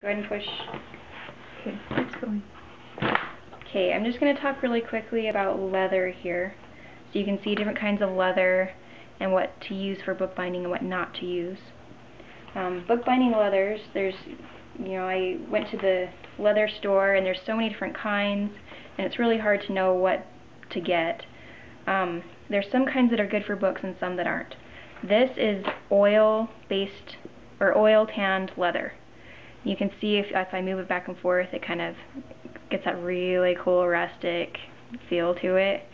Go ahead and push. Okay, it's going. Okay, I'm just going to talk really quickly about leather here. So you can see different kinds of leather and what to use for bookbinding and what not to use. Bookbinding leathers, I went to the leather store and there's so many different kinds and it's really hard to know what to get. There's some kinds that are good for books and some that aren't. This is oil-based or oil-tanned leather. You can see if I move it back and forth, it kind of gets that really cool rustic feel to it.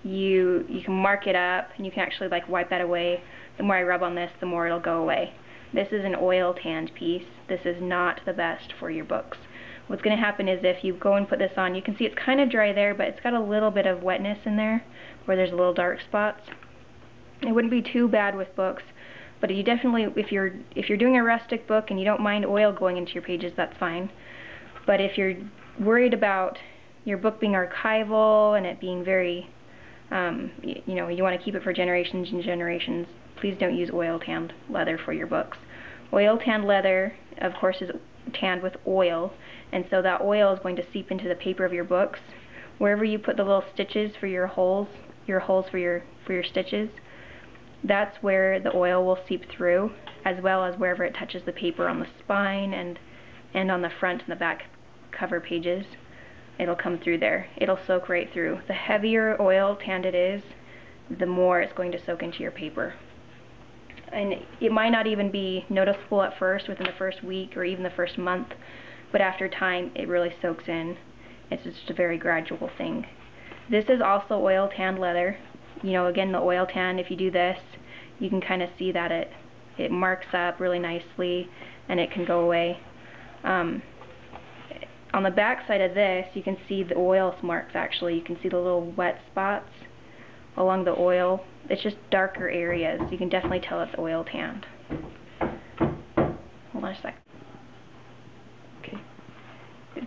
You can mark it up and you can actually like wipe that away. The more I rub on this, the more it'll go away. This is an oil tanned piece. This is not the best for your books. What's going to happen is if you go and put this on, you can see it's kind of dry there, but it's got a little bit of wetness in there where there's little dark spots. It wouldn't be too bad with books, but you definitely, if you're doing a rustic book and you don't mind oil going into your pages, that's fine. But if you're worried about your book being archival and it being very, you want to keep it for generations and generations, please don't use oil tanned leather for your books. Oil tanned leather, of course, is tanned with oil, and so that oil is going to seep into the paper of your books. Wherever you put the little stitches for your holes for your stitches, that's where the oil will seep through, as well as wherever it touches the paper on the spine and on the front and the back cover pages. It'll come through there. It'll soak right through. The heavier oil tanned it is, the more it's going to soak into your paper. And it might not even be noticeable at first, within the first week or even the first month, but after time it really soaks in. It's just a very gradual thing. This is also oil tanned leather. Again, the oil tan, if you do this, you can kind of see that it marks up really nicely and it can go away. On the back side of this, you can see the oil marks actually. You can see the little wet spots along the oil. It's just darker areas. You can definitely tell it's oil tanned. Hold on a sec. Okay.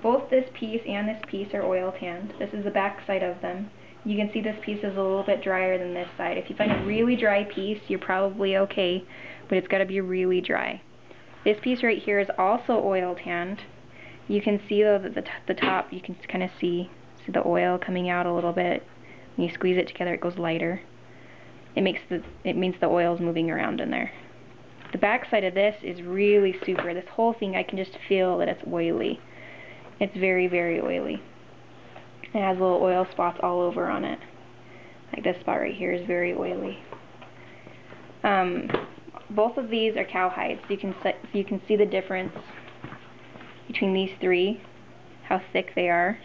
Both this piece and this piece are oil tanned. This is the back side of them. You can see this piece is a little bit drier than this side. If you find a really dry piece, you're probably okay, but it's got to be really dry. This piece right here is also oil tanned. You can see though that the top, you can kind of see the oil coming out a little bit. When you squeeze it together, it goes lighter. It means the oil is moving around in there. The back side of this is really super. This whole thing, I can just feel that it's oily. It's very, very oily. It has little oil spots all over on it. Like this spot right here is very oily. Both of these are cowhides. You can see the difference between these three, how thick they are.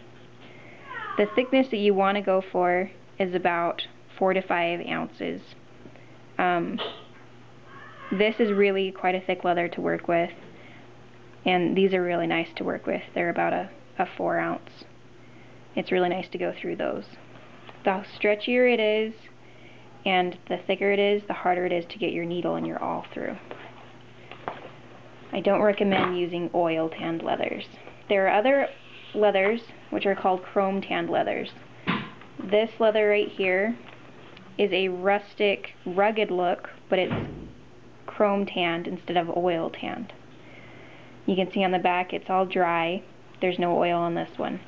The thickness that you want to go for is about 4 to 5 ounces. This is really quite a thick leather to work with, and these are really nice to work with. They're about a 4 ounce. It's really nice to go through those. The stretchier it is and the thicker it is, the harder it is to get your needle and your awl through. I don't recommend using oil tanned leathers. There are other leathers which are called chrome tanned leathers. This leather right here is a rustic, rugged look, but it's chrome tanned instead of oil tanned. You can see on the back it's all dry. There's no oil on this one.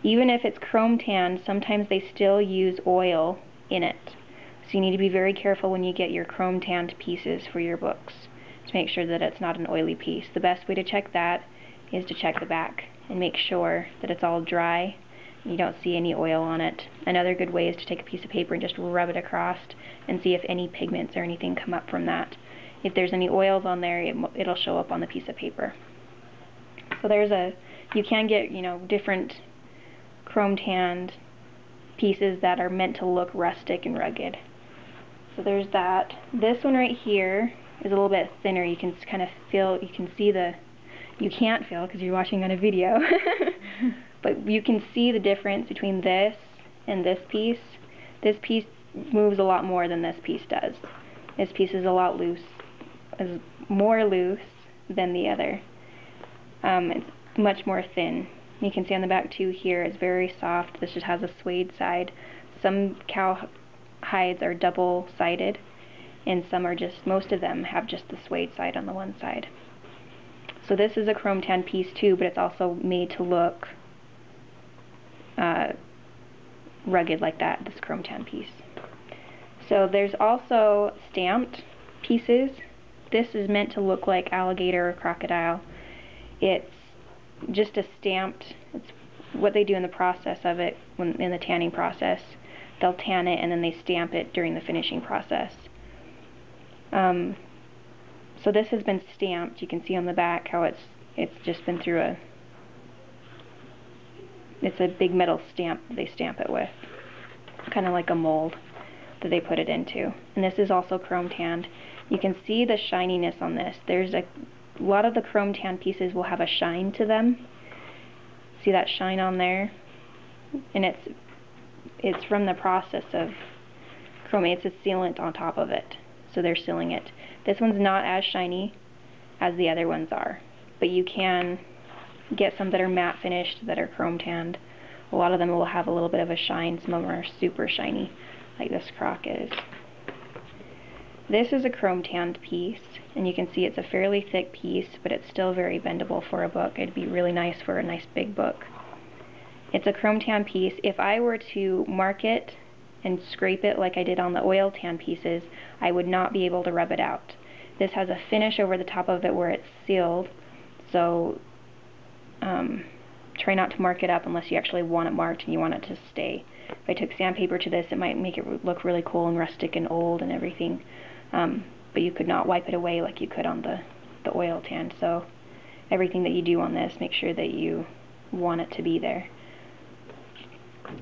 Even if it's chrome tanned, sometimes they still use oil in it. So you need to be very careful when you get your chrome tanned pieces for your books to make sure that it's not an oily piece. The best way to check that is to check the back and make sure that it's all dry and you don't see any oil on it. Another good way is to take a piece of paper and just rub it across and see if any pigments or anything come up from that. If there's any oils on there, it'll show up on the piece of paper. So you can get, different chrome tanned pieces that are meant to look rustic and rugged. So there's that. This one right here is a little bit thinner. You can kind of feel, you can't feel because you're watching on a video, but you can see the difference between this and this piece. This piece moves a lot more than this piece does. This piece is a lot loose, is more loose than the other. It's much more thin. You can see on the back too here, it's very soft. This just has a suede side. Some cow hides are double-sided, and some are most of them have just the suede side on the one side. So this is a chrome tan piece too, but it's also made to look rugged like that, this chrome tan piece. So there's also stamped pieces. This is meant to look like alligator or crocodile. It's just a stamped, it's what they do in the process of it, when in the tanning process. They'll tan it and then they stamp it during the finishing process. So this has been stamped. You can see on the back how it's just been through it's a big metal stamp that they stamp it with, kind of like a mold that they put it into. And this is also chrome tanned. You can see the shininess on this. There's a lot of the chrome tan pieces will have a shine to them. See that shine on there? And it's from the process of chroming. It's a sealant on top of it, so they're sealing it. This one's not as shiny as the other ones are, but you can get some that are matte finished that are chrome tanned. A lot of them will have a little bit of a shine. Some of them are super shiny, like this croc is. This is a chrome tanned piece, and you can see it's a fairly thick piece, but it's still very bendable for a book. It'd be really nice for a nice big book. It's a chrome tan piece. If I were to mark it and scrape it like I did on the oil tan pieces, I would not be able to rub it out. This has a finish over the top of it where it's sealed, so try not to mark it up unless you actually want it marked and you want it to stay. If I took sandpaper to this, it might make it look really cool and rustic and old and everything, but you could not wipe it away like you could on the oil tan. So everything that you do on this, make sure that you want it to be there.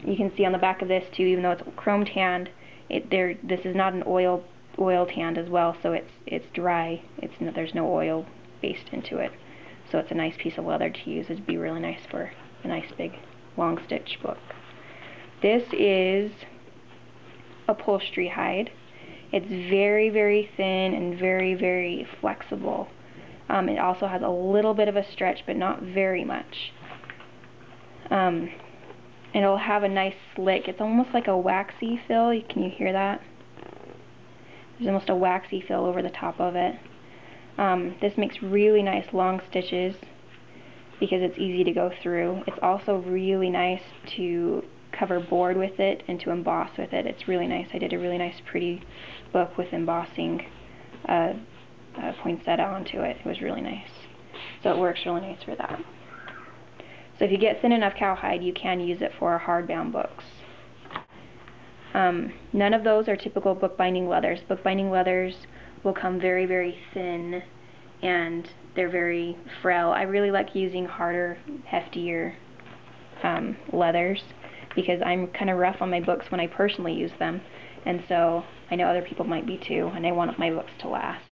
You can see on the back of this too, even though it's chrome tanned, this is not an oil tanned as well, so it's dry. There's no oil based into it, so it's a nice piece of leather to use. It'd be really nice for a nice big long stitch book. This is upholstery hide. It's very, very thin and very, very flexible. It also has a little bit of a stretch, but not very much. It'll have a nice slick. It's almost like a waxy feel. Can you hear that? There's almost a waxy feel over the top of it. This makes really nice long stitches because it's easy to go through. It's also really nice to cover board with it and to emboss with it. It's really nice. I did a really nice pretty book with embossing poinsettia onto it. It was really nice. So it works really nice for that. So if you get thin enough cowhide, you can use it for hardbound books. None of those are typical bookbinding leathers. Bookbinding leathers will come very, very thin and they're very frail. I really like using harder, heftier leathers because I'm kind of rough on my books when I personally use them, and so I know other people might be too, and I want my books to last.